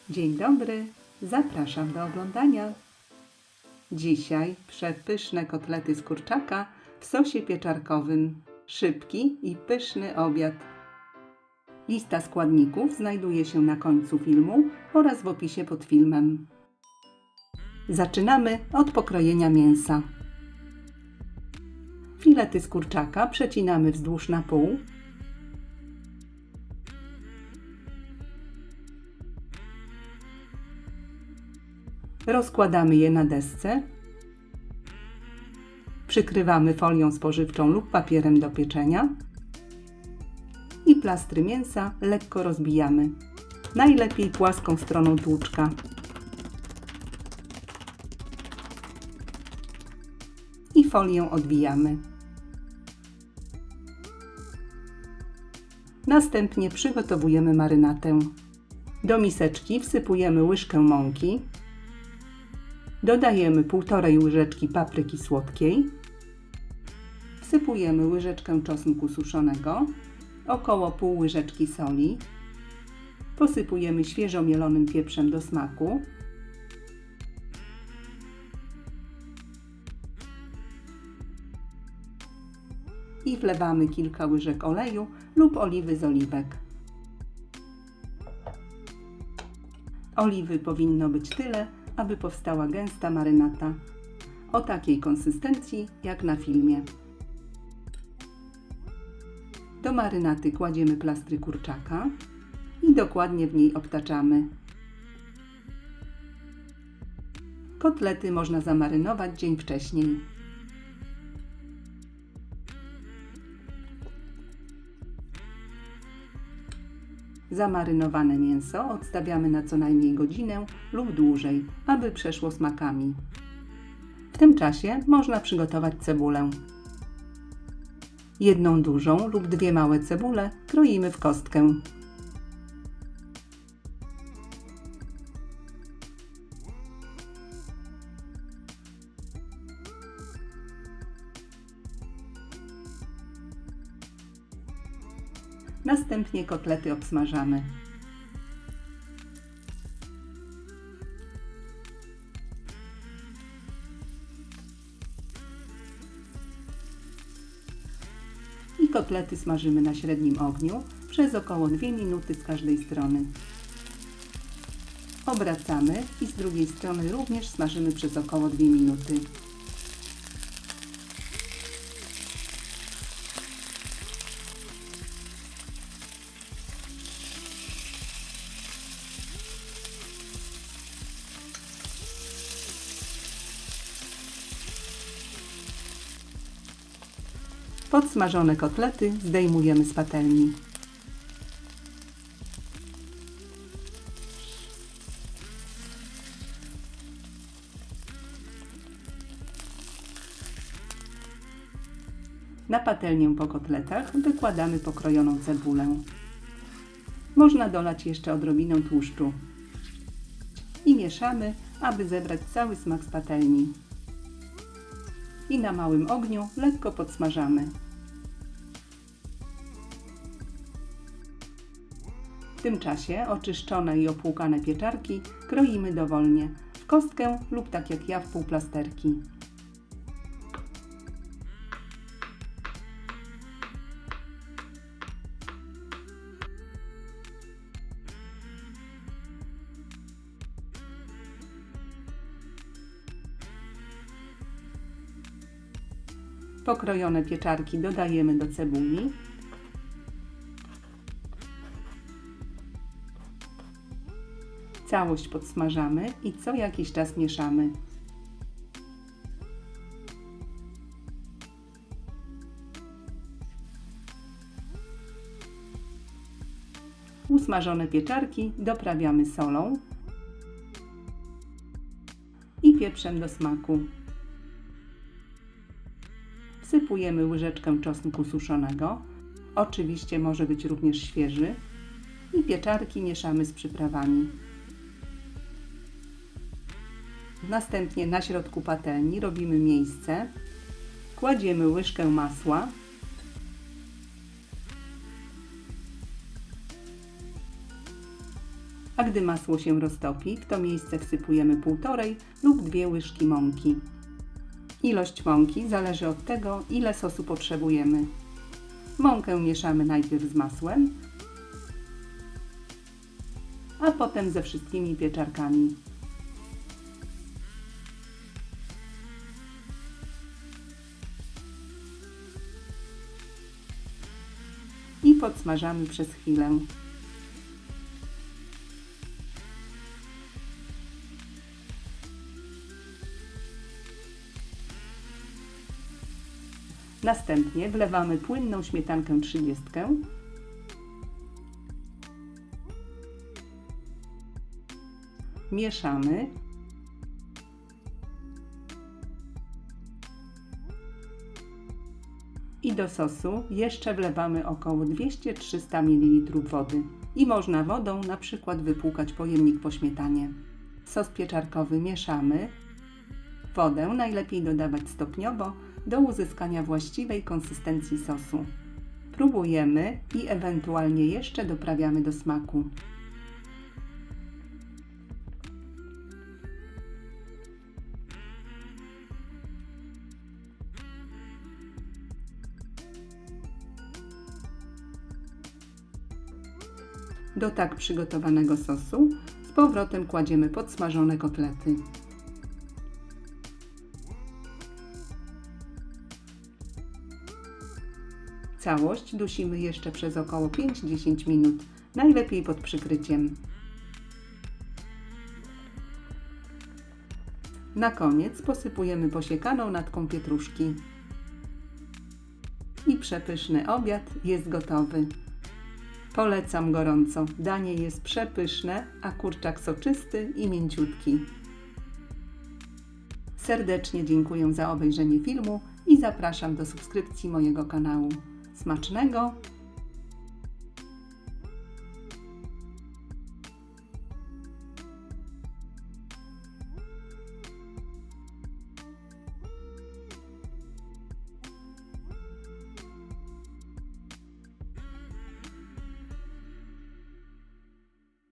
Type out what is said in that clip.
Dzień dobry, zapraszam do oglądania. Dzisiaj przepyszne kotlety z kurczaka w sosie pieczarkowym. Szybki i pyszny obiad. Lista składników znajduje się na końcu filmu oraz w opisie pod filmem. Zaczynamy od pokrojenia mięsa. Filety z kurczaka przecinamy wzdłuż na pół. Rozkładamy je na desce. Przykrywamy folią spożywczą lub papierem do pieczenia. I plastry mięsa lekko rozbijamy. Najlepiej płaską stroną tłuczka. I folię odwijamy. Następnie przygotowujemy marynatę. Do miseczki wsypujemy łyżkę mąki. Dodajemy 1,5 łyżeczki papryki słodkiej. Wsypujemy łyżeczkę czosnku suszonego, około pół łyżeczki soli. Posypujemy świeżo mielonym pieprzem do smaku. I wlewamy kilka łyżek oleju lub oliwy z oliwek. Oliwy powinno być tyle, aby powstała gęsta marynata. O takiej konsystencji jak na filmie. Do marynaty kładziemy plastry kurczaka i dokładnie w niej obtaczamy. Kotlety można zamarynować dzień wcześniej. Zamarynowane mięso odstawiamy na co najmniej godzinę lub dłużej, aby przeszło smakami. W tym czasie można przygotować cebulę. Jedną dużą lub 2 małe cebule kroimy w kostkę. Następnie kotlety obsmażamy. I kotlety smażymy na średnim ogniu przez około 2 minuty z każdej strony. Obracamy i z drugiej strony również smażymy przez około 2 minuty. Podsmażone kotlety zdejmujemy z patelni. Na patelnię po kotletach wykładamy pokrojoną cebulę. Można dolać jeszcze odrobinę tłuszczu. I mieszamy, aby zebrać cały smak z patelni. I na małym ogniu lekko podsmażamy. W tym czasie oczyszczone i opłukane pieczarki kroimy dowolnie, w kostkę lub tak jak ja w półplasterki. Pokrojone pieczarki dodajemy do cebuli. Całość podsmażamy i co jakiś czas mieszamy. Usmażone pieczarki doprawiamy solą i pieprzem do smaku. Wsypujemy łyżeczkę czosnku suszonego, oczywiście może być również świeży, i pieczarki mieszamy z przyprawami. Następnie na środku patelni robimy miejsce, kładziemy łyżkę masła A gdy masło się roztopi, w to miejsce wsypujemy 1,5 lub 2 łyżki mąki. Ilość mąki zależy od tego, ile sosu potrzebujemy. Mąkę mieszamy najpierw z masłem, a potem ze wszystkimi pieczarkami. I podsmażamy przez chwilę. Następnie wlewamy płynną śmietankę 30. Mieszamy. I do sosu jeszcze wlewamy około 200-300 ml wody. I można wodą na przykład wypłukać pojemnik po śmietanie. Sos pieczarkowy mieszamy. Wodę najlepiej dodawać stopniowo do uzyskania właściwej konsystencji sosu. Próbujemy i ewentualnie jeszcze doprawiamy do smaku. Do tak przygotowanego sosu z powrotem kładziemy podsmażone kotlety. Całość dusimy jeszcze przez około 5-10 minut, najlepiej pod przykryciem. Na koniec posypujemy posiekaną natką pietruszki. I przepyszny obiad jest gotowy. Polecam gorąco. Danie jest przepyszne, a kurczak soczysty i mięciutki. Serdecznie dziękuję za obejrzenie filmu i zapraszam do subskrypcji mojego kanału. Smacznego!